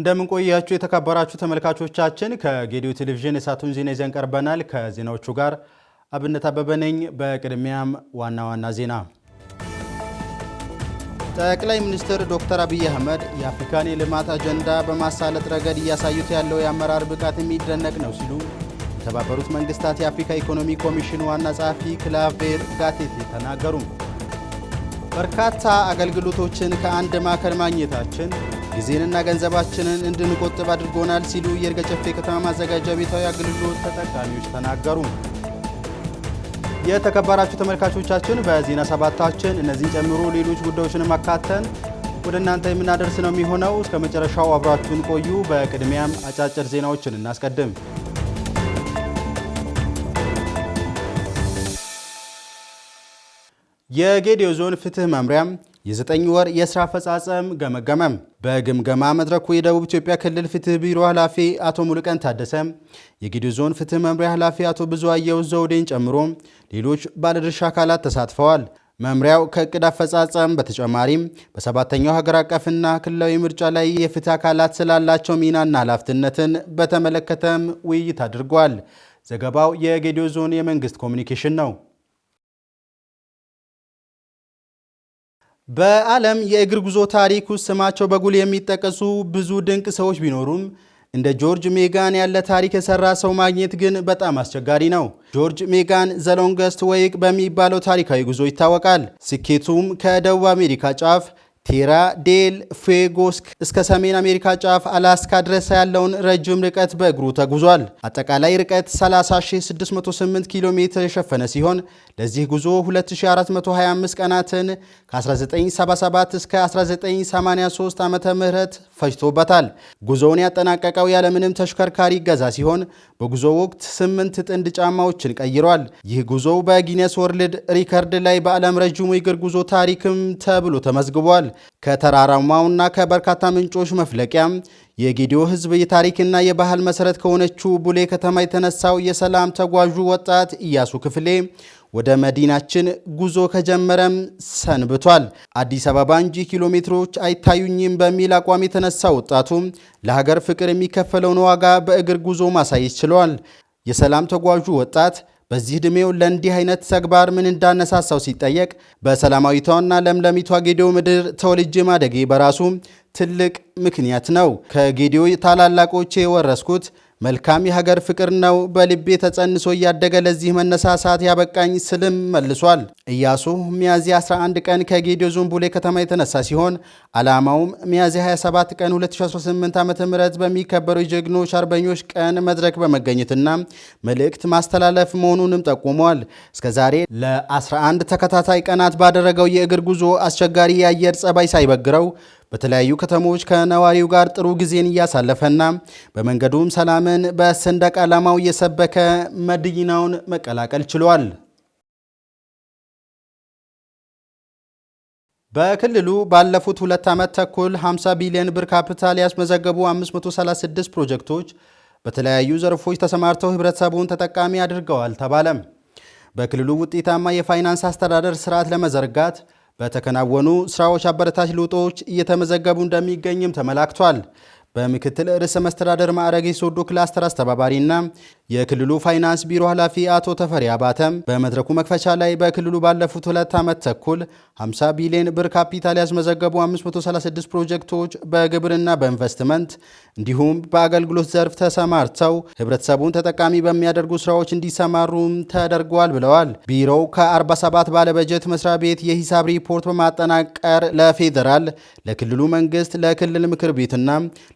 እንደምን ቆያችሁ የተከበራችሁ ተመልካቾቻችን ከጌዲዮ ቴሌቪዥን የሳቱን ዜና ይዘን ቀርበናል። ከዜናዎቹ ጋር አብነት አበበ ነኝ። በቅድሚያም ዋና ዋና ዜና። ጠቅላይ ሚኒስትር ዶክተር አብይ አህመድ የአፍሪካን የልማት አጀንዳ በማሳለጥ ረገድ እያሳዩት ያለው የአመራር ብቃት የሚደነቅ ነው ሲሉ የተባበሩት መንግስታት የአፍሪካ ኢኮኖሚ ኮሚሽን ዋና ጸሐፊ ክላቬር ጋቴቴ ተናገሩ። በርካታ አገልግሎቶችን ከአንድ ማዕከል ማግኘታችን ጊዜንና ገንዘባችንን እንድንቆጥብ አድርጎናል ሲሉ የይርጋ ጨፌ ከተማ ማዘጋጃ ቤታዊ አገልግሎት ተጠቃሚዎች ተናገሩ። የተከበራችሁ ተመልካቾቻችን በዜና ሰባታችን እነዚህን ጨምሮ ሌሎች ጉዳዮችን ማካተን ወደ እናንተ የምናደርስ ነው የሚሆነው። እስከ መጨረሻው አብራችሁን ቆዩ። በቅድሚያም አጫጭር ዜናዎችን እናስቀድም። የጌዲዮ ዞን ፍትህ መምሪያ የ9 ወር የሥራ አፈጻጸም ገመገመም። በግምገማ መድረኩ የደቡብ ኢትዮጵያ ክልል ፍትህ ቢሮ ኃላፊ አቶ ሙሉቀን ታደሰ፣ የጌዲዮ ዞን ፍትህ መምሪያ ኃላፊ አቶ ብዙአየሁ ዘውዴን ጨምሮ ሌሎች ባለድርሻ አካላት ተሳትፈዋል። መምሪያው ከእቅድ አፈጻጸም በተጨማሪም በሰባተኛው ሀገር አቀፍና ክልላዊ ምርጫ ላይ የፍትህ አካላት ስላላቸው ሚናና ኃላፊነትን በተመለከተም ውይይት አድርጓል። ዘገባው የጌዲዮ ዞን የመንግስት ኮሚኒኬሽን ነው። በዓለም የእግር ጉዞ ታሪክ ውስጥ ስማቸው በጉል የሚጠቀሱ ብዙ ድንቅ ሰዎች ቢኖሩም እንደ ጆርጅ ሜጋን ያለ ታሪክ የሰራ ሰው ማግኘት ግን በጣም አስቸጋሪ ነው። ጆርጅ ሜጋን ዘ ሎንገስት ዌይ በሚባለው ታሪካዊ ጉዞ ይታወቃል። ስኬቱም ከደቡብ አሜሪካ ጫፍ ቴራ ዴል ፉዌጎ እስከ ሰሜን አሜሪካ ጫፍ አላስካ ድረስ ያለውን ረጅም ርቀት በእግሩ ተጉዟል። አጠቃላይ ርቀት 30608 ኪሎ ሜትር የሸፈነ ሲሆን ለዚህ ጉዞ 2425 ቀናትን ከ1977 እስከ 1983 ዓመተ ምህረት ፈጅቶበታል። ጉዞውን ያጠናቀቀው ያለምንም ተሽከርካሪ እገዛ ሲሆን በጉዞ ወቅት 8 ጥንድ ጫማዎችን ቀይሯል። ይህ ጉዞ በጊነስ ወርልድ ሪከርድ ላይ በዓለም ረጅሙ የእግር ጉዞ ታሪክም ተብሎ ተመዝግቧል። ከተራራማውና ከበርካታ ምንጮች መፍለቂያም የጌዲዮ ሕዝብ የታሪክና የባህል መሰረት ከሆነችው ቡሌ ከተማ የተነሳው የሰላም ተጓዡ ወጣት ኢያሱ ክፍሌ ወደ መዲናችን ጉዞ ከጀመረም ሰንብቷል። አዲስ አበባ እንጂ ኪሎ ሜትሮች አይታዩኝም በሚል አቋም የተነሳ ወጣቱ ለሀገር ፍቅር የሚከፈለውን ዋጋ በእግር ጉዞ ማሳየት ችሏል። የሰላም ተጓዡ ወጣት በዚህ ዕድሜው ለእንዲህ አይነት ተግባር ምን እንዳነሳሳው ሲጠየቅ በሰላማዊቷና ለምለሚቷ ጌዲዮ ምድር ተወልጄ ማደጌ በራሱ ትልቅ ምክንያት ነው። ከጌዲዮ ታላላቆቼ የወረስኩት መልካም የሀገር ፍቅር ነው። በልቤ ተጸንሶ እያደገ ለዚህ መነሳሳት ያበቃኝ ስልም መልሷል። ኢያሱ ሚያዝያ 11 ቀን ከጌዲዮ ዞን ቡሌ ከተማ የተነሳ ሲሆን ዓላማውም ሚያዝያ 27 ቀን 2018 ዓ.ም በሚከበረው የጀግኖች አርበኞች ቀን መድረክ በመገኘትና መልእክት ማስተላለፍ መሆኑንም ጠቁሟል። እስከዛሬ ለ11 ተከታታይ ቀናት ባደረገው የእግር ጉዞ አስቸጋሪ የአየር ጸባይ ሳይበግረው በተለያዩ ከተሞች ከነዋሪው ጋር ጥሩ ጊዜን እያሳለፈና በመንገዱም ሰላምን በሰንደቅ ዓላማው እየሰበከ መዲናውን መቀላቀል ችሏል። በክልሉ ባለፉት 2 ዓመት ተኩል 50 ቢሊዮን ብር ካፒታል ያስመዘገቡ 536 ፕሮጀክቶች በተለያዩ ዘርፎች ተሰማርተው ህብረተሰቡን ተጠቃሚ አድርገዋል ተባለም። በክልሉ ውጤታማ የፋይናንስ አስተዳደር ስርዓት ለመዘርጋት በተከናወኑ ስራዎች አበረታች ለውጦች እየተመዘገቡ እንደሚገኝም ተመላክቷል። በምክትል ርዕሰ መስተዳደር ማዕረግ የሶዶ ክላስተር አስተባባሪና የክልሉ ፋይናንስ ቢሮ ኃላፊ አቶ ተፈሪ አባተም በመድረኩ መክፈቻ ላይ በክልሉ ባለፉት 2 ዓመት ተኩል 50 ቢሊዮን ብር ካፒታል ያስመዘገቡ 536 ፕሮጀክቶች በግብርና በኢንቨስትመንት እንዲሁም በአገልግሎት ዘርፍ ተሰማርተው ህብረተሰቡን ተጠቃሚ በሚያደርጉ ስራዎች እንዲሰማሩም ተደርጓል ብለዋል። ቢሮው ከ47 ባለበጀት መስሪያ ቤት የሂሳብ ሪፖርት በማጠናቀር ለፌዴራል፣ ለክልሉ መንግስት፣ ለክልል ምክር ቤትና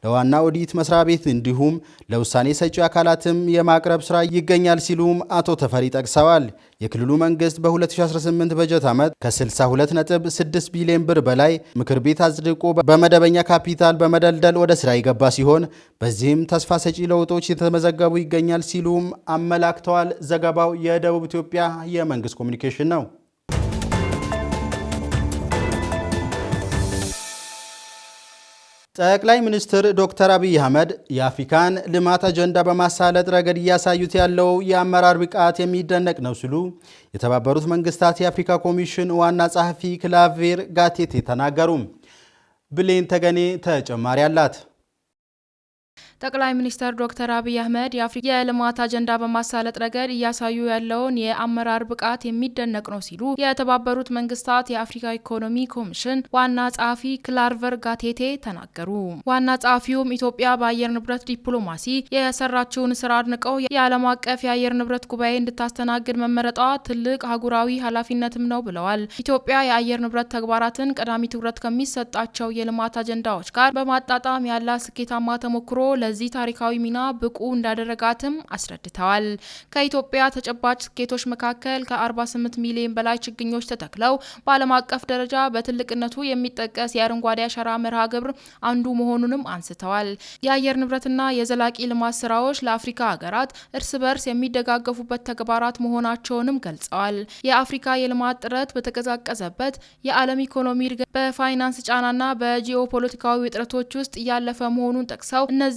ለዋና ኦዲት መስሪያ ቤት እንዲሁም ለውሳኔ ሰጪ አካላትም የማቅረብ ስራ ይገኛል ሲሉም አቶ ተፈሪ ጠቅሰዋል። የክልሉ መንግስት በ2018 በጀት ዓመት ከ62.6 ቢሊዮን ብር በላይ ምክር ቤት አጽድቆ በመደበኛ ካፒታል በመደልደል ወደ ስራ የገባ ሲሆን በዚህም ተስፋ ሰጪ ለውጦች የተመዘገቡ ይገኛል ሲሉም አመላክተዋል። ዘገባው የደቡብ ኢትዮጵያ የመንግስት ኮሚኒኬሽን ነው። ጠቅላይ ሚኒስትር ዶክተር አብይ አህመድ የአፍሪካን ልማት አጀንዳ በማሳለጥ ረገድ እያሳዩት ያለው የአመራር ብቃት የሚደነቅ ነው ሲሉ የተባበሩት መንግስታት የአፍሪካ ኮሚሽን ዋና ጸሐፊ ክላቬር ጋቴቴ ተናገሩ። ብሌን ተገኔ ተጨማሪ አላት። ጠቅላይ ሚኒስትር ዶክተር አብይ አህመድ የአፍሪካ የልማት አጀንዳ በማሳለጥ ረገድ እያሳዩ ያለውን የአመራር ብቃት የሚደነቅ ነው ሲሉ የተባበሩት መንግስታት የአፍሪካ ኢኮኖሚ ኮሚሽን ዋና ጸሐፊ ክላርቨር ጋቴቴ ተናገሩ። ዋና ጸሐፊውም ኢትዮጵያ በአየር ንብረት ዲፕሎማሲ የሰራችውን ስራ አድንቀው የዓለም አቀፍ የአየር ንብረት ጉባኤ እንድታስተናግድ መመረጧ ትልቅ አህጉራዊ ኃላፊነትም ነው ብለዋል። ኢትዮጵያ የአየር ንብረት ተግባራትን ቀዳሚ ትኩረት ከሚሰጣቸው የልማት አጀንዳዎች ጋር በማጣጣም ያላት ስኬታማ ተሞክሮ ለዚህ ታሪካዊ ሚና ብቁ እንዳደረጋትም አስረድተዋል። ከኢትዮጵያ ተጨባጭ ስኬቶች መካከል ከ48 ሚሊዮን በላይ ችግኞች ተተክለው በዓለም አቀፍ ደረጃ በትልቅነቱ የሚጠቀስ የአረንጓዴ አሻራ መርሃ ግብር አንዱ መሆኑንም አንስተዋል። የአየር ንብረትና የዘላቂ ልማት ስራዎች ለአፍሪካ ሀገራት እርስ በርስ የሚደጋገፉበት ተግባራት መሆናቸውንም ገልጸዋል። የአፍሪካ የልማት ጥረት በተቀዛቀዘበት የዓለም ኢኮኖሚ እድገት በፋይናንስ ጫናና በጂኦፖለቲካዊ ውጥረቶች ውስጥ እያለፈ መሆኑን ጠቅሰው እነዚህ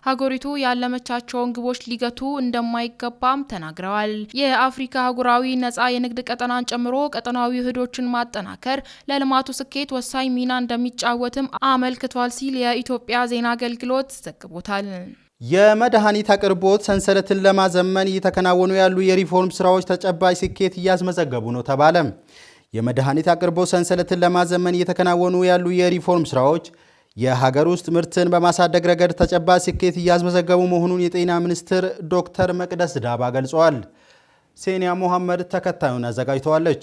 ሀገሪቱ ያለመቻቸውን ግቦች ሊገቱ እንደማይገባም ተናግረዋል። የአፍሪካ አህጉራዊ ነጻ የንግድ ቀጠናን ጨምሮ ቀጠናዊ ውህዶችን ማጠናከር ለልማቱ ስኬት ወሳኝ ሚና እንደሚጫወትም አመልክቷል ሲል የኢትዮጵያ ዜና አገልግሎት ዘግቦታል። የመድኃኒት አቅርቦት ሰንሰለትን ለማዘመን እየተከናወኑ ያሉ የሪፎርም ስራዎች ተጨባጭ ስኬት እያስመዘገቡ ነው ተባለ። የመድኃኒት አቅርቦት ሰንሰለትን ለማዘመን እየተከናወኑ ያሉ የሪፎርም ስራዎች የሀገር ውስጥ ምርትን በማሳደግ ረገድ ተጨባጭ ስኬት እያስመዘገቡ መሆኑን የጤና ሚኒስትር ዶክተር መቅደስ ዳባ ገልጸዋል። ሴኒያ መሐመድ ተከታዩን አዘጋጅተዋለች።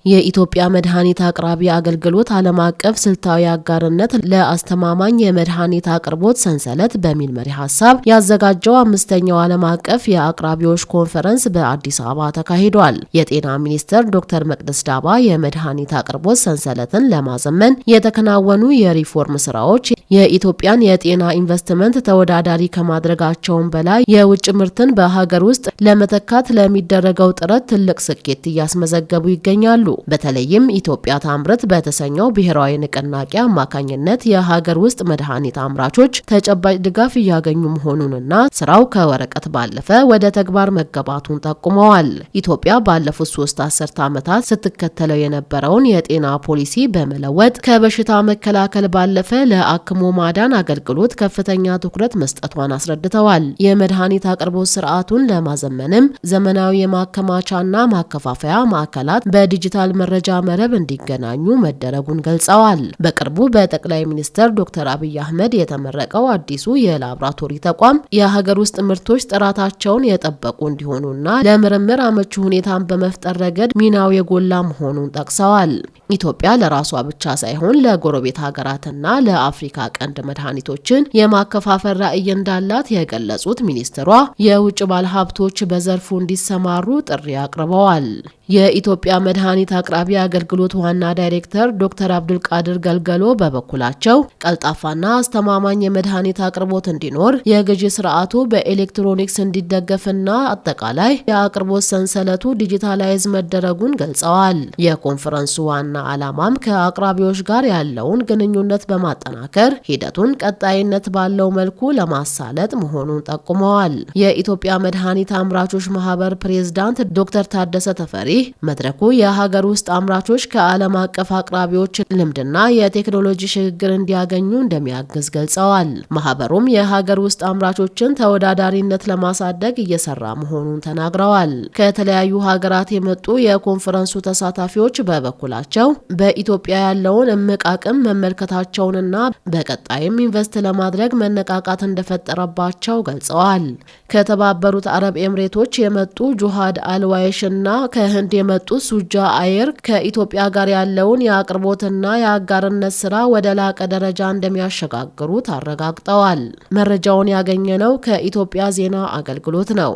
የኢትዮጵያ መድኃኒት አቅራቢ አገልግሎት ዓለም አቀፍ ስልታዊ አጋርነት ለአስተማማኝ የመድኃኒት አቅርቦት ሰንሰለት በሚል መሪ ሀሳብ ያዘጋጀው 5ኛው ዓለም አቀፍ የአቅራቢዎች ኮንፈረንስ በአዲስ አበባ ተካሂዷል። የጤና ሚኒስትር ዶክተር መቅደስ ዳባ የመድኃኒት አቅርቦት ሰንሰለትን ለማዘመን የተከናወኑ የሪፎርም ስራዎች የኢትዮጵያን የጤና ኢንቨስትመንት ተወዳዳሪ ከማድረጋቸውም በላይ የውጭ ምርትን በሀገር ውስጥ ለመተካት ለሚደረገው ጥረት ትልቅ ስኬት እያስመዘገቡ ይገኛሉ። በተለይም ኢትዮጵያ ታምርት በተሰኘው ብሔራዊ ንቅናቄ አማካኝነት የሀገር ውስጥ መድኃኒት አምራቾች ተጨባጭ ድጋፍ እያገኙ መሆኑንና ስራው ከወረቀት ባለፈ ወደ ተግባር መገባቱን ጠቁመዋል። ኢትዮጵያ ባለፉት 3 አስርት ዓመታት ስትከተለው የነበረውን የጤና ፖሊሲ በመለወጥ ከበሽታ መከላከል ባለፈ ለአክሞ ማዳን አገልግሎት ከፍተኛ ትኩረት መስጠቷን አስረድተዋል። የመድኃኒት አቅርቦት ስርዓቱን ለማዘመንም ዘመናዊ የማከማቻና ማከፋፈያ ማዕከላት በዲጂታል መረጃ መረብ እንዲገናኙ መደረጉን ገልጸዋል። በቅርቡ በጠቅላይ ሚኒስትር ዶክተር አብይ አህመድ የተመረቀው አዲሱ የላቦራቶሪ ተቋም የሀገር ውስጥ ምርቶች ጥራታቸውን የጠበቁ እንዲሆኑና ለምርምር አመቺ ሁኔታን በመፍጠር ረገድ ሚናው የጎላ መሆኑን ጠቅሰዋል። ኢትዮጵያ ለራሷ ብቻ ሳይሆን ለጎረቤት ሀገራትና ለአፍሪካ ቀንድ መድኃኒቶችን የማከፋፈል ራዕይ እንዳላት የገለጹት ሚኒስትሯ የውጭ ባለሀብቶች በዘርፉ እንዲሰማሩ ጥሪ አቅርበዋል። የኢትዮጵያ መድኃኒት አቅራቢ አገልግሎት ዋና ዳይሬክተር ዶክተር አብዱል ቃድር ገልገሎ በበኩላቸው ቀልጣፋና አስተማማኝ የመድኃኒት አቅርቦት እንዲኖር የግዢ ስርዓቱ በኤሌክትሮኒክስ እንዲደገፍና አጠቃላይ የአቅርቦት ሰንሰለቱ ዲጂታላይዝ መደረጉን ገልጸዋል። የኮንፈረንሱ ዋና ዓላማም ከአቅራቢዎች ጋር ያለውን ግንኙነት በማጠናከር ሂደቱን ቀጣይነት ባለው መልኩ ለማሳለጥ መሆኑን ጠቁመዋል። የኢትዮጵያ መድኃኒት አምራቾች ማህበር ፕሬዝዳንት ዶክተር ታደሰ ተፈሪ መድረኩ የሀገር ውስጥ አምራቾች ከዓለም አቀፍ አቅራቢዎች ልምድና የቴክኖሎጂ ሽግግር እንዲያገኙ እንደሚያግዝ ገልጸዋል። ማህበሩም የሀገር ውስጥ አምራቾችን ተወዳዳሪነት ለማሳደግ እየሰራ መሆኑን ተናግረዋል። ከተለያዩ ሀገራት የመጡ የኮንፈረንሱ ተሳታፊዎች በበኩላቸው በኢትዮጵያ ያለውን እምቅ አቅም መመልከታቸውንና በቀጣይም ኢንቨስት ለማድረግ መነቃቃት እንደፈጠረባቸው ገልጸዋል። ከተባበሩት አረብ ኤምሬቶች የመጡ ጁሃድ አልዋይሽ እና ከህንድ የመጡ ሱጃ አየር ከኢትዮጵያ ጋር ያለውን የአቅርቦትና የአጋርነት ስራ ወደ ላቀ ደረጃ እንደሚያሸጋግሩት አረጋግጠዋል። መረጃውን ያገኘነው ከኢትዮጵያ ዜና አገልግሎት ነው።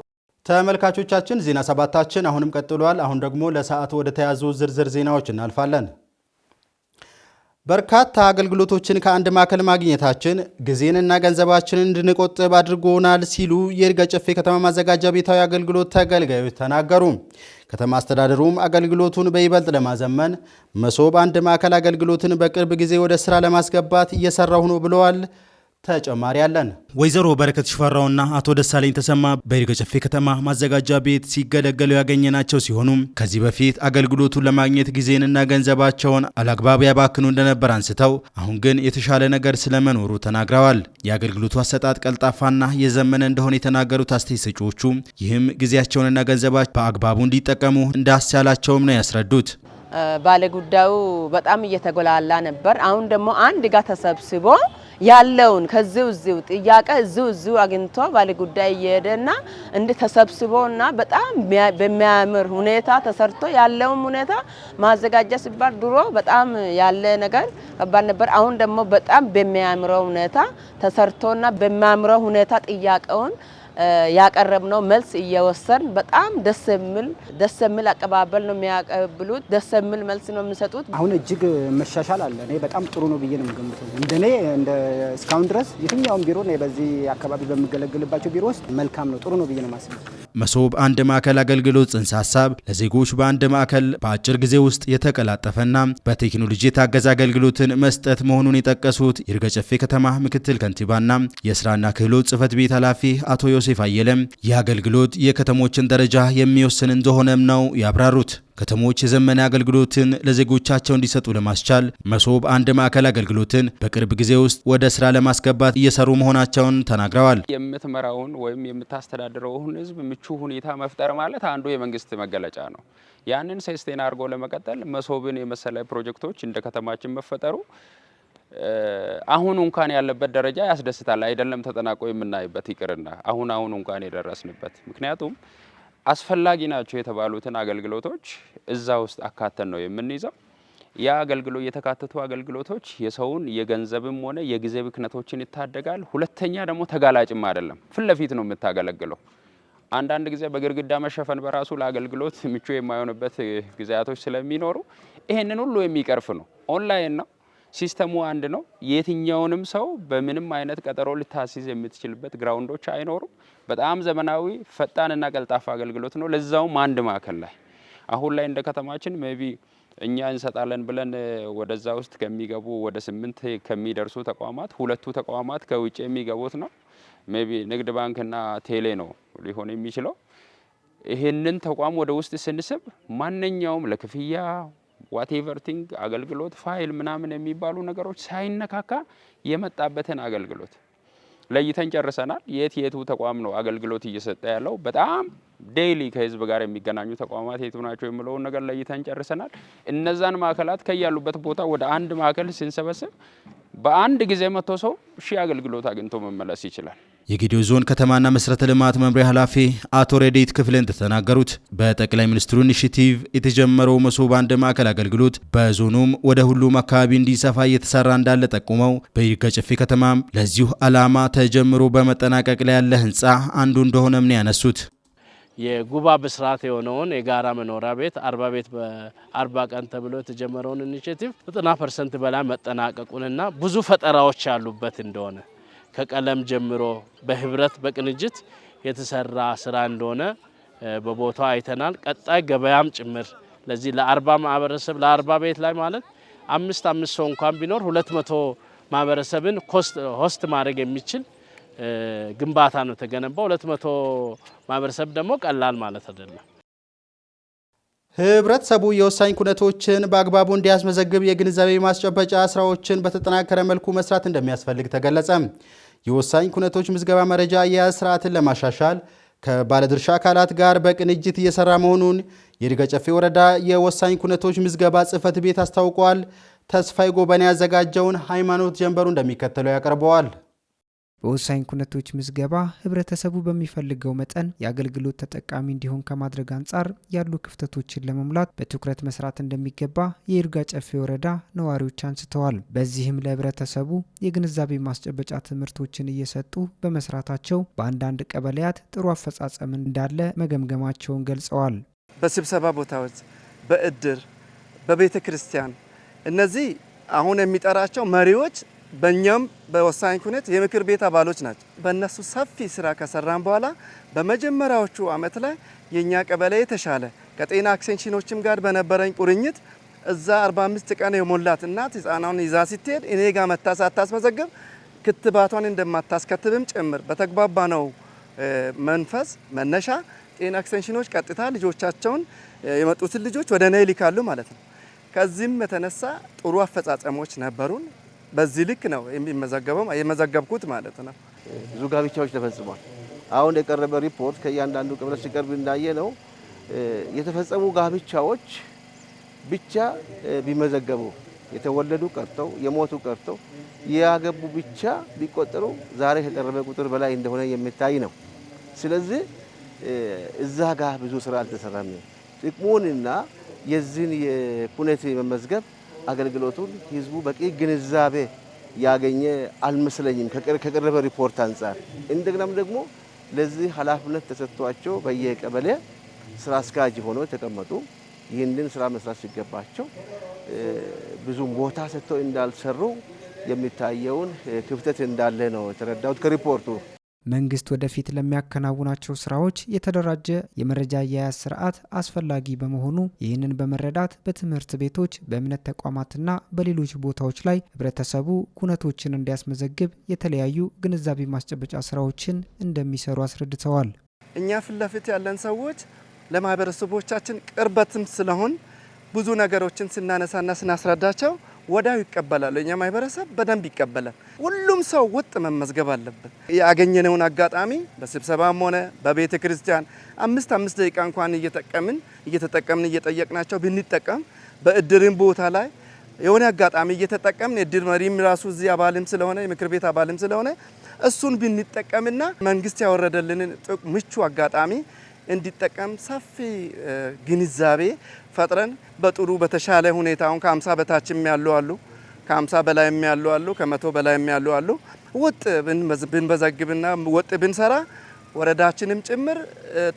ተመልካቾቻችን ዜና ሰባታችን አሁንም ቀጥሏል። አሁን ደግሞ ለሰዓቱ ወደ ተያዙ ዝርዝር ዜናዎች እናልፋለን። በርካታ አገልግሎቶችን ከአንድ ማዕከል ማግኘታችን ጊዜንና ገንዘባችንን እንድንቆጥብ አድርጎናል ሲሉ የይርጋ ጨፌ ከተማ ማዘጋጃ ቤታዊ አገልግሎት ተገልጋዮች ተናገሩ። ከተማ አስተዳደሩም አገልግሎቱን በይበልጥ ለማዘመን መሶብ አንድ ማዕከል አገልግሎትን በቅርብ ጊዜ ወደ ስራ ለማስገባት እየሰራሁ ነው ብለዋል። ተጨማሪ ያለን ወይዘሮ በረከት ሽፈራውና አቶ ደሳለኝ ተሰማ በይርጋ ጨፌ ከተማ ማዘጋጃ ቤት ሲገለገሉ ያገኘናቸው ሲሆኑ ከዚህ በፊት አገልግሎቱን ለማግኘት ጊዜንና ገንዘባቸውን አላግባብ ያባክኑ እንደነበር አንስተው አሁን ግን የተሻለ ነገር ስለመኖሩ ተናግረዋል። የአገልግሎቱ አሰጣጥ ቀልጣፋና የዘመነ እንደሆነ የተናገሩት አስተያየት ሰጪዎቹ ይህም ጊዜያቸውንና ገንዘባቸውን በአግባቡ እንዲጠቀሙ እንዳስቻላቸውም ነው ያስረዱት። ባለጉዳዩ በጣም እየተጎላላ ነበር። አሁን ደግሞ አንድ ጋር ተሰብስቦ ያለውን ከዚሁ ጥያቄ እዚሁ አግኝቶ ባለጉዳይ እየሄደና እንደ ተሰብስቦና በጣም በሚያምር ሁኔታ ተሰርቶ ያለውን ሁኔታ ማዘጋጀት ሲባል ድሮ በጣም ያለ ነገር ከባድ ነበር። አሁን ደግሞ በጣም በሚያምረው ሁኔታ ተሰርቶና በሚያምረው ሁኔታ ጥያቄውን ያቀረብነው መልስ እየወሰን በጣም ደስ የሚል አቀባበል ነው የሚያቀብሉት። ደስ የሚል መልስ ነው የሚሰጡት። አሁን እጅግ መሻሻል አለ። እኔ በጣም ጥሩ ነው ብዬ ነው የምገምተው። እንደኔ እስካሁን ድረስ የትኛውም ቢሮ ነው በዚህ አካባቢ በሚገለግልባቸው ቢሮ ውስጥ መልካም ነው፣ ጥሩ ነው ብዬ ነው ማስበው። መሶብ አንድ ማዕከል አገልግሎት ጽንሰ ሀሳብ ለዜጎች በአንድ ማዕከል በአጭር ጊዜ ውስጥ የተቀላጠፈና በቴክኖሎጂ የታገዘ አገልግሎትን መስጠት መሆኑን የጠቀሱት ይርጋ ጨፌ ከተማ ምክትል ከንቲባና የስራና ክህሎት ጽህፈት ቤት ኃላፊ አቶ ዮሴፍ አየለም ይህ አገልግሎት የከተሞችን ደረጃ የሚወስን እንደሆነም ነው ያብራሩት። ከተሞች የዘመነ አገልግሎትን ለዜጎቻቸው እንዲሰጡ ለማስቻል መሶብ አንድ ማዕከል አገልግሎትን በቅርብ ጊዜ ውስጥ ወደ ስራ ለማስገባት እየሰሩ መሆናቸውን ተናግረዋል። የምትመራውን ወይም የምታስተዳድረውን ህዝብ ምቹ ሁኔታ መፍጠር ማለት አንዱ የመንግስት መገለጫ ነው። ያንን ሰስቴን አድርጎ ለመቀጠል መሶብን የመሰለ ፕሮጀክቶች እንደ ከተማችን መፈጠሩ አሁን እንኳን ያለበት ደረጃ ያስደስታል። አይደለም ተጠናቆ የምናይበት ይቅርና አሁን እንኳን የደረስንበት ምክንያቱም አስፈላጊ ናቸው የተባሉትን አገልግሎቶች እዛ ውስጥ አካተን ነው የምንይዘው። ያ አገልግሎት የተካተቱ አገልግሎቶች የሰውን የገንዘብም ሆነ የጊዜ ብክነቶችን ይታደጋል። ሁለተኛ ደግሞ ተጋላጭም አይደለም፣ ፊት ለፊት ነው የምታገለግለው። አንዳንድ ጊዜ በግርግዳ መሸፈን በራሱ ለአገልግሎት ምቹ የማይሆንበት ጊዜያቶች ስለሚኖሩ ይሄንን ሁሉ የሚቀርፍ ነው። ኦንላይን ነው፣ ሲስተሙ አንድ ነው። የትኛውንም ሰው በምንም አይነት ቀጠሮ ልታስይዝ የምትችልበት ግራውንዶች አይኖሩም። በጣም ዘመናዊ ፈጣንና ቀልጣፋ አገልግሎት ነው። ለዛውም አንድ ማዕከል ላይ አሁን ላይ እንደ ከተማችን ሜቢ እኛ እንሰጣለን ብለን ወደዛ ውስጥ ከሚገቡ ወደ 8 ከሚደርሱ ተቋማት 2 ተቋማት ከውጭ የሚገቡት ነው። ሜቢ ንግድ ባንክና ቴሌ ነው ሊሆን የሚችለው። ይሄንን ተቋም ወደ ውስጥ ስንስብ ማንኛውም ለክፍያ ዋቴቨር ቲንግ አገልግሎት ፋይል ምናምን የሚባሉ ነገሮች ሳይነካካ የመጣበትን አገልግሎት ለይተን ጨርሰናል። የቱ ተቋም ነው አገልግሎት እየሰጠ ያለው በጣም ዴይሊ ከህዝብ ጋር የሚገናኙ ተቋማት የቱ ናቸው የሚለውን ነገር ለይተን ጨርሰናል። እነዛን ማዕከላት ከያሉበት ቦታ ወደ አንድ ማዕከል ስንሰበስብ በአንድ ጊዜ መጥቶ ሰው አገልግሎት አግኝቶ መመለስ ይችላል። የጌዲዮ ዞን ከተማና መሰረተ ልማት መምሪያ ኃላፊ አቶ ረዲት ክፍሌ እንደተናገሩት በጠቅላይ ሚኒስትሩ ኢኒሺቲቭ የተጀመረው መሶብ አንድ ማዕከል አገልግሎት በዞኑም ወደ ሁሉም አካባቢ እንዲሰፋ እየተሰራ እንዳለ ጠቁመው በይርጋ ጨፌ ከተማም ለዚሁ ዓላማ ተጀምሮ በመጠናቀቅ ላይ ያለ ህንፃ አንዱ እንደሆነም ነው ያነሱት። የጉባ ብስራት የሆነውን የጋራ መኖሪያ ቤት 40 ቤት በ40 ቀን ተብሎ የተጀመረውን ኢኒሺቲቭ 90% በላይ መጠናቀቁንና ብዙ ፈጠራዎች ያሉበት እንደሆነ ከቀለም ጀምሮ በህብረት በቅንጅት የተሰራ ስራ እንደሆነ በቦታው አይተናል። ቀጣይ ገበያም ጭምር ለዚህ ለ40 ማህበረሰብ ለ40 ቤት ላይ ማለት 5 ሰው እንኳን ቢኖር 200 ማህበረሰብን ሆስት ማድረግ የሚችል ግንባታ ነው ተገነባው። 200 ማህበረሰብ ደግሞ ቀላል ማለት አይደለም። ህብረተሰቡ የወሳኝ ኩነቶችን በአግባቡ እንዲያስመዘግብ የግንዛቤ ማስጨበጫ ስራዎችን በተጠናከረ መልኩ መስራት እንደሚያስፈልግ ተገለጸ። የወሳኝ ኩነቶች ምዝገባ መረጃ አያያዝ ስርዓትን ለማሻሻል ከባለድርሻ አካላት ጋር በቅንጅት እየሰራ መሆኑን የይርጋ ጨፌ ወረዳ የወሳኝ ኩነቶች ምዝገባ ጽሕፈት ቤት አስታውቋል። ተስፋይ ጎበና ያዘጋጀውን ሃይማኖት ጀንበሩ እንደሚከተለው ያቀርበዋል። በወሳኝ ኩነቶች ምዝገባ ህብረተሰቡ በሚፈልገው መጠን የአገልግሎት ተጠቃሚ እንዲሆን ከማድረግ አንጻር ያሉ ክፍተቶችን ለመሙላት በትኩረት መስራት እንደሚገባ የይርጋ ጨፌ ወረዳ ነዋሪዎች አንስተዋል። በዚህም ለህብረተሰቡ የግንዛቤ ማስጨበጫ ትምህርቶችን እየሰጡ በመስራታቸው በአንዳንድ ቀበሌያት ጥሩ አፈጻጸም እንዳለ መገምገማቸውን ገልጸዋል። በስብሰባ ቦታዎች፣ በእድር፣ በቤተ ክርስቲያን እነዚህ አሁን የሚጠራቸው መሪዎች በእኛም በወሳኝ ኩነት የምክር ቤት አባሎች ናቸው። በእነሱ ሰፊ ስራ ከሰራን በኋላ በመጀመሪያዎቹ አመት ላይ የኛ ቀበሌ የተሻለ ከጤና ኤክስቴንሽኖችም ጋር በነበረኝ ቁርኝት እዛ 45 ቀን የሞላት እናት ህፃናውን ይዛ ስትሄድ እኔ ጋር መታ ሳታስመዘግብ ክትባቷን እንደማታስከትብም ጭምር በተግባባነው መንፈስ መነሻ ጤና ኤክስቴንሽኖች ቀጥታ ልጆቻቸውን የመጡትን ልጆች ወደ እኔ ይልካሉ ማለት ነው። ከዚህም የተነሳ ጥሩ አፈጻጸሞች ነበሩን። በዚህ ልክ ነው የመዘገብኩት ማለት ነው። ብዙ ጋብቻዎች ተፈጽሟል። አሁን የቀረበ ሪፖርት ከእያንዳንዱ ቀበሌ ሲቀርብ እንዳየ ነው የተፈጸሙ ጋብቻዎች ብቻ ቢመዘገቡ የተወለዱ ቀርተው የሞቱ ቀርተው ያገቡ ብቻ ቢቆጠሩ ዛሬ ከቀረበ ቁጥር በላይ እንደሆነ የሚታይ ነው። ስለዚህ እዛ ጋር ብዙ ስራ አልተሰራም። ጥቅሙንና የዚህን የኩነት መመዝገብ አገልግሎቱን ህዝቡ በቂ ግንዛቤ ያገኘ አልመስለኝም ከቀረበ ሪፖርት አንጻር። እንደገናም ደግሞ ለዚህ ኃላፊነት ተሰጥቷቸው በየቀበሌ ስራ አስኪያጅ ሆነው የተቀመጡ ይህንን ስራ መስራት ሲገባቸው ብዙም ቦታ ሰጥተው እንዳልሰሩ የሚታየውን ክፍተት እንዳለ ነው የተረዳሁት ከሪፖርቱ። መንግስት ወደፊት ለሚያከናውናቸው ስራዎች የተደራጀ የመረጃ አያያዝ ስርዓት አስፈላጊ በመሆኑ ይህንን በመረዳት በትምህርት ቤቶች፣ በእምነት ተቋማትና በሌሎች ቦታዎች ላይ ህብረተሰቡ ኩነቶችን እንዲያስመዘግብ የተለያዩ ግንዛቤ ማስጨበጫ ስራዎችን እንደሚሰሩ አስረድተዋል። እኛ ፊት ለፊት ያለን ሰዎች ለማህበረሰቦቻችን ቅርበትም ስለሆን ብዙ ነገሮችን ስናነሳና ስናስረዳቸው ወዳው ይቀበላሉ። እኛ ማህበረሰብ በደንብ ይቀበላል። ሁሉም ሰው ውጥ መመዝገብ አለበት። ያገኘነውን አጋጣሚ በስብሰባም ሆነ በቤተ ክርስቲያን 5 ደቂቃ እንኳን እየተጠቀምን እየጠየቅናቸው ብንጠቀም በእድርም ቦታ ላይ የሆነ አጋጣሚ እየተጠቀምን እድር መሪም ራሱ እዚህ አባልም ስለሆነ የምክር ቤት አባልም ስለሆነ እሱን ብንጠቀምና መንግስት ያወረደልንን ምቹ አጋጣሚ እንዲጠቀም ሰፊ ግንዛቤ ፈጥረን በጥሩ በተሻለ ሁኔታ አሁን ከ50 በታችም ያሉ አሉ፣ ከ50 በላይም ያሉ አሉ፣ ከ100 በላይም ያሉ አሉ። ወጥ ብንበዘግብና ወጥ ብንሰራ ወረዳችንም ጭምር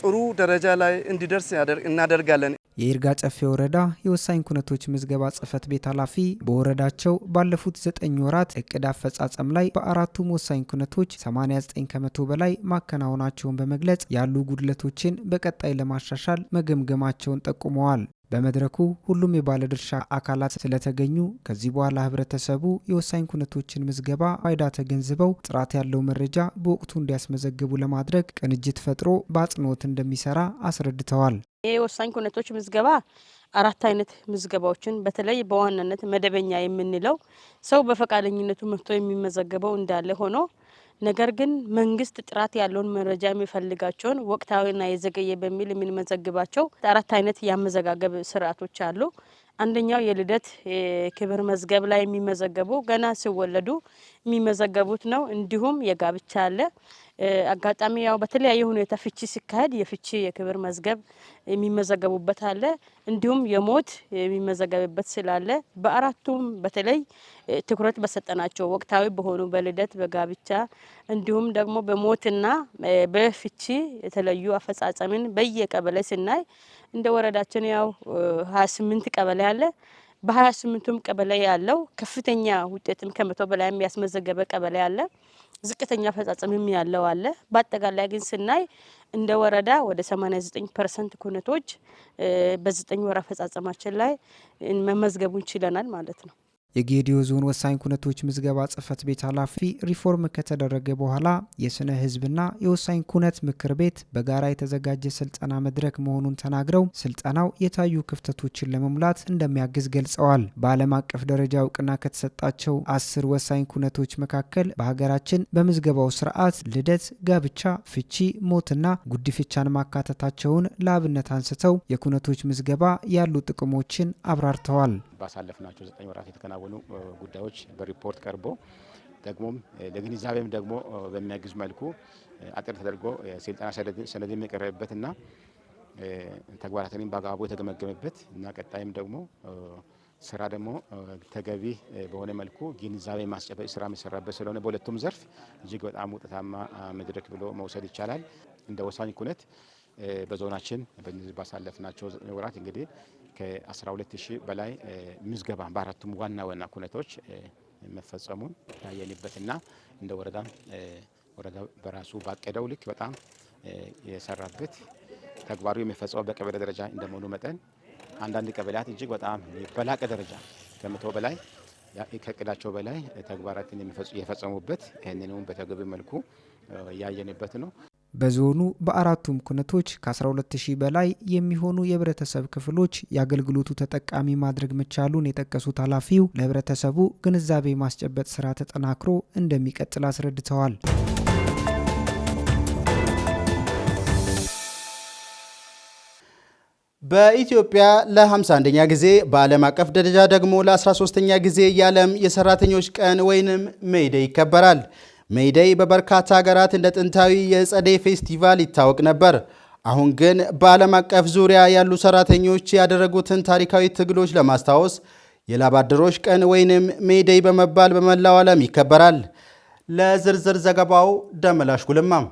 ጥሩ ደረጃ ላይ እንዲደርስ እናደርጋለን። የይርጋ ጨፌ ወረዳ የወሳኝ ኩነቶች ምዝገባ ጽህፈት ቤት ኃላፊ በወረዳቸው ባለፉት 9 ወራት እቅድ አፈጻጸም ላይ በአራቱም ወሳኝ ኩነቶች 89 ከመቶ በላይ ማከናወናቸውን በመግለጽ ያሉ ጉድለቶችን በቀጣይ ለማሻሻል መገምገማቸውን ጠቁመዋል። በመድረኩ ሁሉም የባለድርሻ አካላት ስለተገኙ ከዚህ በኋላ ህብረተሰቡ የወሳኝ ኩነቶችን ምዝገባ ፋይዳ ተገንዝበው ጥራት ያለው መረጃ በወቅቱ እንዲያስመዘግቡ ለማድረግ ቅንጅት ፈጥሮ በአጽንኦት እንደሚሰራ አስረድተዋል። የወሳኝ ኩነቶች ምዝገባ 4 አይነት ምዝገባዎችን በተለይ በዋናነት መደበኛ የምንለው ሰው በፈቃደኝነቱ መጥቶ የሚመዘገበው እንዳለ ሆኖ ነገር ግን መንግስት ጥራት ያለውን መረጃ የሚፈልጋቸውን ወቅታዊና የዘገየ በሚል የምንመዘግባቸው 4 አይነት ያመዘጋገብ ስርዓቶች አሉ። አንደኛው የልደት ክብር መዝገብ ላይ የሚመዘገቡ ገና ሲወለዱ የሚመዘገቡት ነው። እንዲሁም የጋብቻ አለ። አጋጣሚ ያው በተለያየ ሁኔታ ፍቺ ሲካሄድ የፍቺ የክብር መዝገብ የሚመዘገቡበት አለ። እንዲሁም የሞት የሚመዘገብበት ስላለ በአራቱም በተለይ ትኩረት በሰጠናቸው ወቅታዊ በሆኑ በልደት፣ በጋብቻ እንዲሁም ደግሞ በሞትና በፍቺ የተለዩ አፈጻጸምን በየቀበሌ ስናይ እንደ ወረዳችን ያው 28 ቀበሌ አለ። በ28ቱም ቀበሌ ያለው ከፍተኛ ውጤትም ከ100 በላይ የሚያስመዘገበ ቀበሌ አለ። ዝቅተኛ አፈጻጸምም ያለው አለ። በአጠቃላይ ግን ስናይ እንደ ወረዳ ወደ 89% ኩነቶች በ9 ወር አፈጻጸማችን ላይ መመዝገቡን ችለናል ማለት ነው። የጌዲዮ ዞን ወሳኝ ኩነቶች ምዝገባ ጽህፈት ቤት ኃላፊ ሪፎርም ከተደረገ በኋላ የስነ ህዝብና የወሳኝ ኩነት ምክር ቤት በጋራ የተዘጋጀ ስልጠና መድረክ መሆኑን ተናግረው ስልጠናው የታዩ ክፍተቶችን ለመሙላት እንደሚያግዝ ገልጸዋል። በዓለም አቀፍ ደረጃ እውቅና ከተሰጣቸው 10 ወሳኝ ኩነቶች መካከል በሀገራችን በምዝገባው ስርዓት ልደት፣ ጋብቻ፣ ፍቺ፣ ሞትና ጉዲፍቻን ማካተታቸውን ለአብነት አንስተው የኩነቶች ምዝገባ ያሉ ጥቅሞችን አብራርተዋል። ባሳለፍናቸው 9 ወራት የተከናወኑ ጉዳዮች በሪፖርት ቀርቦ ደግሞም ለግንዛቤም ደግሞ በሚያግዝ መልኩ አጥር ተደርጎ የስልጠና ሰነድ የሚቀርብበትና ተግባራትን በአግባቡ የተገመገመበት እና ቀጣይም ደግሞ ስራ ደግሞ ተገቢ በሆነ መልኩ ግንዛቤ ማስጨበጥ ስራ የሚሰራበት ስለሆነ በሁለቱም ዘርፍ እጅግ በጣም ውጤታማ መድረክ ብሎ መውሰድ ይቻላል። እንደ ወሳኝ ኩነት በዞናችን በእነዚህ ባሳለፍናቸው 9 ወራት እንግዲህ ከ12000 በላይ ምዝገባ በአራቱም ዋና ኩነቶች መፈጸሙን ያየንበትና እንደ ወረዳ በራሱ ባቀደው ልክ በጣም የሰራበት ተግባሩ የሚፈጸመው በቀበሌ ደረጃ እንደመሆኑ መጠን አንዳንድ ቀበሌያት እጅግ በጣም በላቀ ደረጃ ከ100 በላይ ከቅዳቸው በላይ ተግባራትን የፈጸሙበት ይህንንም በተገቢ መልኩ ያየንበት ነው። በዞኑ በአራቱም ኩነቶች ከ12000 በላይ የሚሆኑ የህብረተሰብ ክፍሎች የአገልግሎቱ ተጠቃሚ ማድረግ መቻሉን የጠቀሱት ኃላፊው ለህብረተሰቡ ግንዛቤ ማስጨበጥ ስራ ተጠናክሮ እንደሚቀጥል አስረድተዋል። በኢትዮጵያ ለ51ኛ ጊዜ በዓለም አቀፍ ደረጃ ደግሞ ለ13ኛ ጊዜ የዓለም የሰራተኞች ቀን ወይንም ሜይዴይ ይከበራል። ሜይዴይ በበርካታ ሀገራት እንደ ጥንታዊ የጸደይ ፌስቲቫል ይታወቅ ነበር። አሁን ግን በዓለም አቀፍ ዙሪያ ያሉ ሰራተኞች ያደረጉትን ታሪካዊ ትግሎች ለማስታወስ የላብ አደሮች ቀን ወይንም ሜይዴይ በመባል በመላው ዓለም ይከበራል። ለዝርዝር ዘገባው ደመላሽ ጉልማም።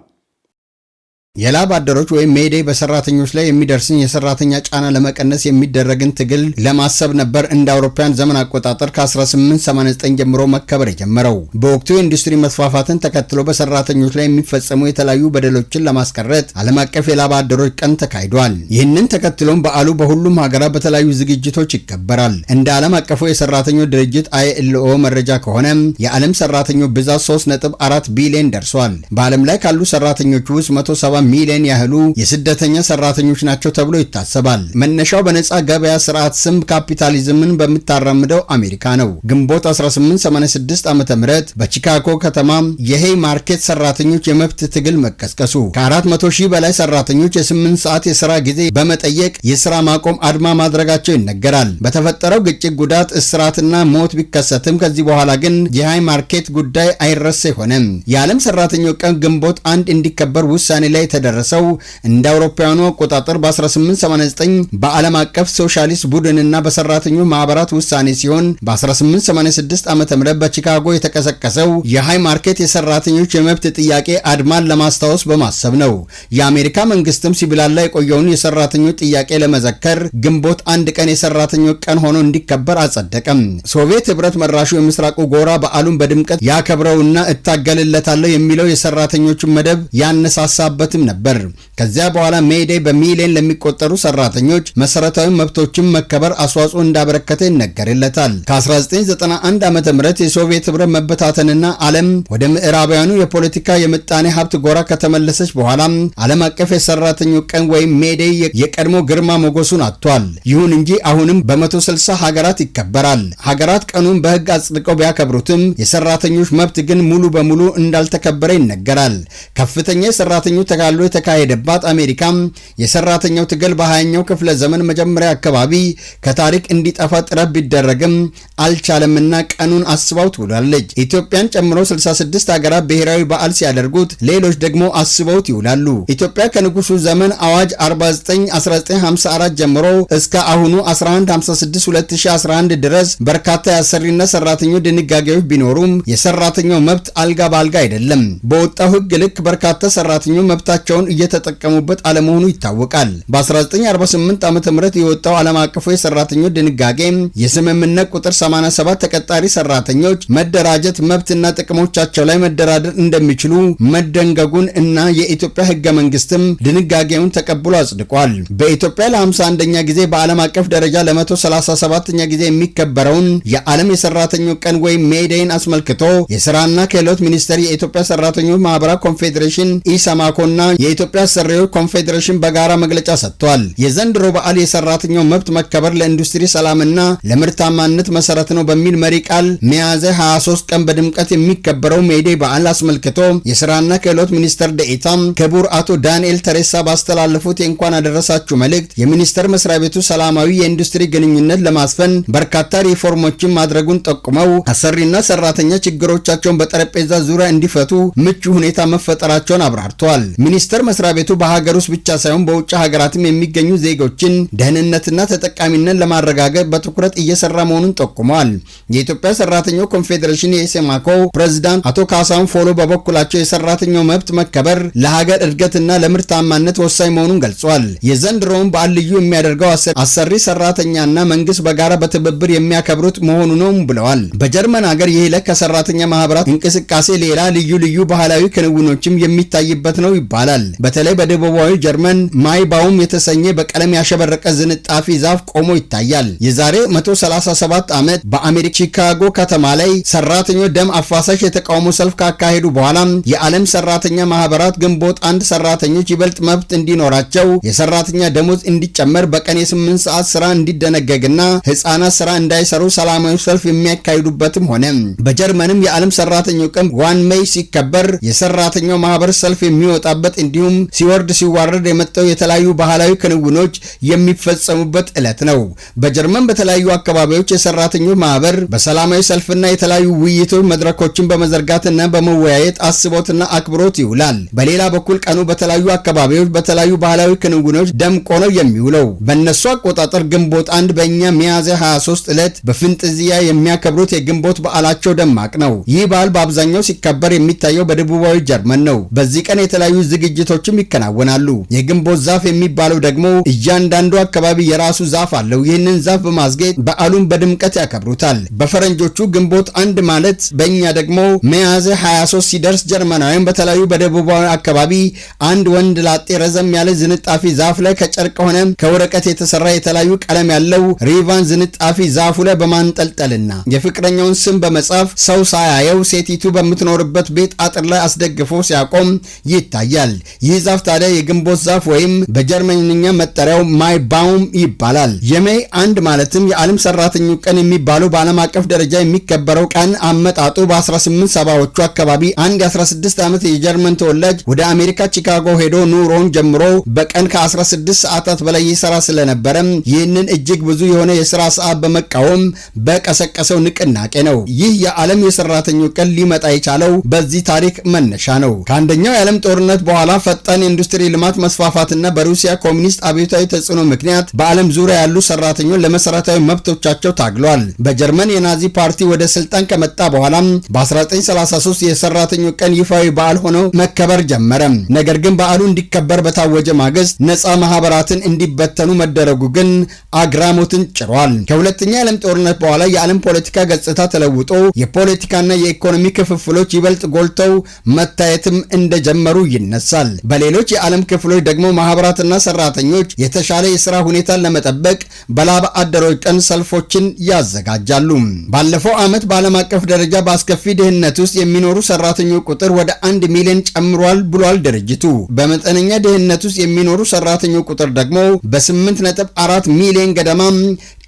የላብ አደሮች ወይም ሜይዴይ በሰራተኞች ላይ የሚደርስን የሰራተኛ ጫና ለመቀነስ የሚደረግን ትግል ለማሰብ ነበር እንደ አውሮፓውያን ዘመን አቆጣጠር ከ1889 ጀምሮ መከበር የጀመረው። በወቅቱ የኢንዱስትሪ መስፋፋትን ተከትሎ በሰራተኞች ላይ የሚፈጸሙ የተለያዩ በደሎችን ለማስቀረት ዓለም አቀፍ የላብ አደሮች ቀን ተካሂዷል። ይህንን ተከትሎም በዓሉ በሁሉም ሀገራት በተለያዩ ዝግጅቶች ይከበራል። እንደ ዓለም አቀፉ የሰራተኞች ድርጅት ILO መረጃ ከሆነ የዓለም ሰራተኞች ብዛት 3.4 ቢሊዮን ደርሷል። በዓለም ላይ ካሉ ሰራተኞች ውስጥ 170 ሚሊዮን ያህሉ የስደተኛ ሰራተኞች ናቸው ተብሎ ይታሰባል። መነሻው በነፃ ገበያ ስርዓት ስም ካፒታሊዝምን በምታራምደው አሜሪካ ነው። ግንቦት 1886 ዓ.ም በቺካጎ ከተማ የሄይ ማርኬት ሰራተኞች የመብት ትግል መቀስቀሱ ከ400,000 በላይ ሰራተኞች የ8 ሰዓት የሥራ ጊዜ በመጠየቅ የሥራ ማቆም አድማ ማድረጋቸው ይነገራል። በተፈጠረው ግጭት ጉዳት፣ እስራትና ሞት ቢከሰትም ከዚህ በኋላ ግን የሄይ ማርኬት ጉዳይ አይረሴ ሆነ። የዓለም ሰራተኞች ቀን ግንቦት 1 እንዲከበር ውሳኔ ላይ ተደረሰው እንደ አውሮፓውያኑ አቆጣጠር በ1889 በዓለም አቀፍ ሶሻሊስት ቡድንና በሰራተኞች ማህበራት ውሳኔ ሲሆን በ1886 ዓ.ም በቺካጎ የተቀሰቀሰው የሃይ ማርኬት የሰራተኞች የመብት ጥያቄ አድማን ለማስታወስ በማሰብ ነው። የአሜሪካ መንግስትም ሲብላላ የቆየውን የሰራተኞች ጥያቄ ለመዘከር ግንቦት 1 ቀን የሰራተኞች ቀን ሆኖ እንዲከበር አጸደቀም። ሶቪየት ህብረት መራሹ የምስራቁ ጎራ በዓሉን በድምቀት ያከብረውና እታገልለታለሁ የሚለው የሰራተኞችን መደብ ያነሳሳበትም ነበር። ከዚያ በኋላ ሜይዴይ በሚሊዮን ለሚቆጠሩ ሰራተኞች መሰረታዊ መብቶችን መከበር አስተዋጽኦ እንዳበረከተ ይነገርለታል። ከ1991 ዓ.ም የሶቪየት ህብረት መበታተንና ዓለም ወደ ምዕራባውያኑ የፖለቲካ የምጣኔ ሀብት ጎራ ከተመለሰች በኋላ ዓለም አቀፍ የሰራተኞች ቀን ወይም ሜይዴይ የቀድሞ ግርማ ሞገሱን አጥቷል። ይሁን እንጂ አሁንም በ160 ሀገራት ይከበራል። ሀገራት ቀኑን በህግ አጽድቀው ቢያከብሩትም የሰራተኞች መብት ግን ሙሉ በሙሉ እንዳልተከበረ ይነገራል። ከፍተኛ የሰራተኞች ተጋድሎ የተካሄደባት አሜሪካ የሰራተኛው ትግል በ20ኛው ክፍለ ዘመን መጀመሪያ አካባቢ ከታሪክ እንዲጠፋ ጥረት ቢደረግም አልቻለምና ቀኑን አስባው ትውላለች። ኢትዮጵያን ጨምሮ 66 ሀገራት ብሔራዊ በዓል ሲያደርጉት ሌሎች ደግሞ አስበውት ይውላሉ። ኢትዮጵያ ከንጉሱ ዘመን አዋጅ 49/1954 ጀምሮ እስከ አሁኑ 1156/2011 ድረስ በርካታ የአሰሪና ሰራተኞች ድንጋጌዎች ቢኖሩም የሰራተኛው መብት አልጋ ባልጋ አይደለም። በወጣው ህግ ልክ በርካታ ሰራተኞች መብታቸውን እየተጠቀሙበት አለመሆኑ ይታወቃል። በ1948 ዓ.ም የወጣው ዓለም አቀፉ የሰራተኞች ድንጋጌ የስምምነት ቁጥር 87 ተቀጣሪ ሰራተኞች መደራጀት መብትና ጥቅሞቻቸው ላይ መደራደር እንደሚችሉ መደንገጉን እና የኢትዮጵያ ህገ መንግስትም ድንጋጌውን ተቀብሎ አጽድቋል። በኢትዮጵያ ለ51ኛ ጊዜ በዓለም አቀፍ ደረጃ ለ137ኛ ጊዜ የሚከበረውን የዓለም የሰራተኞች ቀን ወይም ሜይዴይን አስመልክቶ የሥራና ክህሎት ሚኒስቴር፣ የኢትዮጵያ ሰራተኞች ማህበራት ኮንፌዴሬሽን ኢሰማኮና የኢትዮጵያ አሰሪዎች ኮንፌዴሬሽን በጋራ መግለጫ ሰጥቷል። የዘንድሮ በዓል የሰራተኛው መብት መከበር ለኢንዱስትሪ ሰላምና ለምርታማነት መሰረት ነው በሚል መሪ ቃል ሚያዝያ 23 ቀን በድምቀት የሚከበረው ሜይዴይ በዓል አስመልክቶ የሥራና ክህሎት ሚኒስትር ዴኤታ ክቡር አቶ ዳንኤል ተሬሳ ባስተላለፉት የእንኳን አደረሳችሁ መልእክት የሚኒስቴር መስሪያ ቤቱ ሰላማዊ የኢንዱስትሪ ግንኙነት ለማስፈን በርካታ ሪፎርሞችን ማድረጉን ጠቁመው አሰሪና ሰራተኛ ችግሮቻቸውን በጠረጴዛ ዙሪያ እንዲፈቱ ምቹ ሁኔታ መፈጠራቸውን አብራርተዋል። ሚኒስቴር መስሪያ ቤቱ በሀገር ውስጥ ብቻ ሳይሆን በውጭ ሀገራትም የሚገኙ ዜጎችን ደህንነትና ተጠቃሚነት ለማረጋገጥ በትኩረት እየሰራ መሆኑን ጠቁመዋል። የኢትዮጵያ ሰራተኞች ኮንፌዴሬሽን የኢሰማኮ ፕሬዝዳንት አቶ ካሳሁን ፎሎ በበኩላቸው የሰራተኛው መብት መከበር ለሀገር እድገትና ለምርታማነት ወሳኝ መሆኑን ገልጿል። የዘንድሮውን በዓል ልዩ የሚያደርገው አሰሪ ሰራተኛና መንግስት በጋራ በትብብር የሚያከብሩት መሆኑ ነው ብለዋል። በጀርመን ሀገር ይህ ዕለት ከሰራተኛ ማህበራት እንቅስቃሴ ሌላ ልዩ ባህላዊ ክንውኖችም የሚታይበት ነው ይባላል። ይባላል። በተለይ በደቡባዊ ጀርመን ማይባውም የተሰኘ በቀለም ያሸበረቀ ዝንጣፊ ዛፍ ቆሞ ይታያል። የዛሬ 137 ዓመት በአሜሪካ ቺካጎ ከተማ ላይ ሰራተኞች ደም አፋሳሽ የተቃውሞ ሰልፍ ካካሄዱ በኋላ የዓለም ሰራተኛ ማህበራት ግንቦት 1 ሰራተኞች ይበልጥ መብት እንዲኖራቸው፣ የሰራተኛ ደሞዝ እንዲጨመር፣ በቀን የ8 ሰዓት ስራ እንዲደነገግና ህፃናት ስራ እንዳይሰሩ ሰላማዊ ሰልፍ የሚያካሂዱበትም ሆነ። በጀርመንም የዓለም ሰራተኞች ቀን ዋን ሜይ ሲከበር የሰራተኛው ማህበር ሰልፍ የሚወጣበት እንዲሁም ሲወርድ ሲዋረድ የመጣው የተለያዩ ባህላዊ ክንውኖች የሚፈጸሙበት ዕለት ነው። በጀርመን በተለያዩ አካባቢዎች የሰራተኞች ማህበር በሰላማዊ ሰልፍና የተለያዩ ውይይቶች መድረኮችን በመዘርጋትና በመወያየት አስቦትና አክብሮት ይውላል። በሌላ በኩል ቀኑ በተለያዩ አካባቢዎች በተለያዩ ባህላዊ ክንውኖች ደምቆ ነው የሚውለው። በእነሱ አቆጣጠር ግንቦት 1 በእኛ ሚያዝያ 23 ዕለት በፍንጥዝያ የሚያከብሩት የግንቦት በዓላቸው ደማቅ ነው። ይህ በዓል በአብዛኛው ሲከበር የሚታየው በደቡባዊ ጀርመን ነው። በዚህ ቀን የተለያዩ ዝግጅቶችም ይከናወናሉ። የግንቦት ዛፍ የሚባለው ደግሞ እያንዳንዱ አካባቢ የራሱ ዛፍ አለው። ይህንን ዛፍ በማስጌጥ በዓሉን በድምቀት ያከብሩታል። በፈረንጆቹ ግንቦት 1 ማለት በእኛ ደግሞ ሚያዝያ 23 ሲደርስ ጀርመናውያን በተለያዩ በደቡባዊ አካባቢ አንድ ወንድ ላጤ ረዘም ያለ ዝንጣፊ ዛፍ ላይ ከጨርቅ ሆነ ከወረቀት የተሰራ የተለያዩ ቀለም ያለው ሪቫን ዝንጣፊ ዛፉ ላይ በማንጠልጠልና የፍቅረኛውን ስም በመጻፍ ሰው ሳያየው ሴቲቱ በምትኖርበት ቤት አጥር ላይ አስደግፎ ሲያቆም ይታያል። ይህ ዛፍ ታዲያ የግንቦት ዛፍ ወይም በጀርመንኛ መጠሪያው ማይባውም ይባላል። የሜይ 1 ማለትም የዓለም ሰራተኞች ቀን የሚባለው በዓለም አቀፍ ደረጃ የሚከበረው ቀን አመጣጡ በ1870ዎቹ አካባቢ አንድ የ16 ዓመት የጀርመን ተወላጅ ወደ አሜሪካ ቺካጎ ሄዶ ኑሮውን ጀምሮ በቀን ከ16 ሰዓታት በላይ ይሰራ ስለነበረ ይህንን እጅግ ብዙ የሆነ የሥራ ሰዓት በመቃወም በቀሰቀሰው ንቅናቄ ነው። ይህ የዓለም የሰራተኞች ቀን ሊመጣ የቻለው በዚህ ታሪክ መነሻ ነው። ከአንደኛው የዓለም ጦርነት በኋላ ፈጣን የኢንዱስትሪ ልማት መስፋፋትና በሩሲያ ኮሚኒስት አብዮታዊ ተጽዕኖ ምክንያት በዓለም ዙሪያ ያሉ ሰራተኞች ለመሰረታዊ መብቶቻቸው ታግሏል። በጀርመን የናዚ ፓርቲ ወደ ስልጣን ከመጣ በኋላ በ1933 የሰራተኞች ቀን ይፋዊ በዓል ሆኖ መከበር ጀመረ። ነገር ግን በዓሉ እንዲከበር በታወጀ ማግስት ነፃ ማህበራትን እንዲበተኑ መደረጉ ግን አግራሞትን ጭሯል። ከሁለተኛ የዓለም ጦርነት በኋላ የዓለም ፖለቲካ ገጽታ ተለውጦ የፖለቲካና የኢኮኖሚ ክፍፍሎች ይበልጥ ጎልተው መታየትም እንደጀመሩ ይነሳል። በሌሎች የዓለም ክፍሎች ደግሞ ማህበራትና ሰራተኞች የተሻለ የሥራ ሁኔታን ለመጠበቅ በላብ አደሮች ቀን ሰልፎችን ያዘጋጃሉ። ባለፈው ዓመት በዓለም አቀፍ ደረጃ በአስከፊ ድህነት ውስጥ የሚኖሩ ሰራተኞች ቁጥር ወደ 1 ሚሊዮን ጨምሯል ብሏል ድርጅቱ። በመጠነኛ ድህነት ውስጥ የሚኖሩ ሰራተኞች ቁጥር ደግሞ በ8.4 ሚሊዮን ገደማ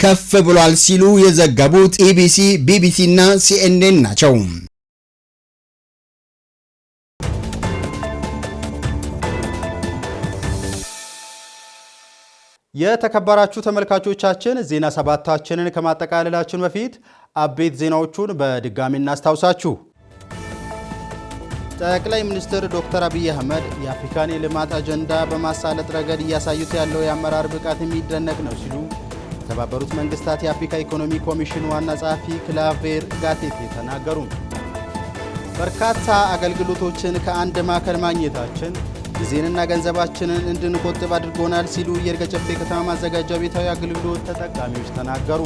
ከፍ ብሏል ሲሉ የዘገቡት ኢቢሲ፣ ቢቢሲ እና ሲኤንኤን ናቸው። የተከበራችሁ ተመልካቾቻችን ዜና ሰባታችንን ከማጠቃለላችን በፊት አቤት ዜናዎቹን በድጋሚ እናስታውሳችሁ። ጠቅላይ ሚኒስትር ዶክተር አብይ አህመድ የአፍሪካን የልማት አጀንዳ በማሳለጥ ረገድ እያሳዩት ያለው የአመራር ብቃት የሚደነቅ ነው ሲሉ የተባበሩት መንግስታት የአፍሪካ ኢኮኖሚ ኮሚሽን ዋና ጸሐፊ ክላቬር ጋቴቴ ተናገሩ። በርካታ አገልግሎቶችን ከአንድ ማዕከል ማግኘታችን ጊዜንና ገንዘባችንን እንድንቆጥብ አድርጎናል ሲሉ የይርጋ ጨፌ ከተማ ማዘጋጃ ቤታዊ አገልግሎት ተጠቃሚዎች ተናገሩ።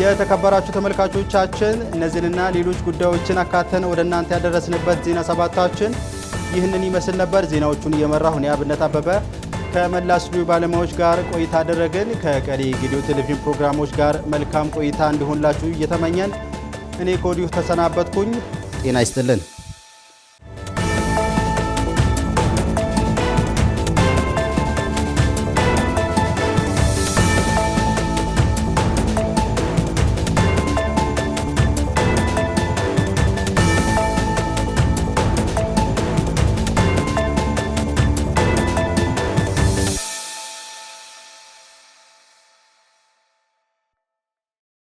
የተከበራችሁ ተመልካቾቻችን እነዚህንና ሌሎች ጉዳዮችን አካተን ወደ እናንተ ያደረስንበት ዜና ሰባታችን ይህንን ይመስል ነበር። ዜናዎቹን እየመራሁ እኔ አብነት አበበ ከመላ ስቱዲዮ ባለሙያዎች ጋር ቆይታ አደረግን። ከቀሪ ጌዲዮ ቴሌቪዥን ፕሮግራሞች ጋር መልካም ቆይታ እንዲሆንላችሁ እየተመኘን እኔ ከወዲሁ ተሰናበትኩኝ። ጤና ይስጥልን።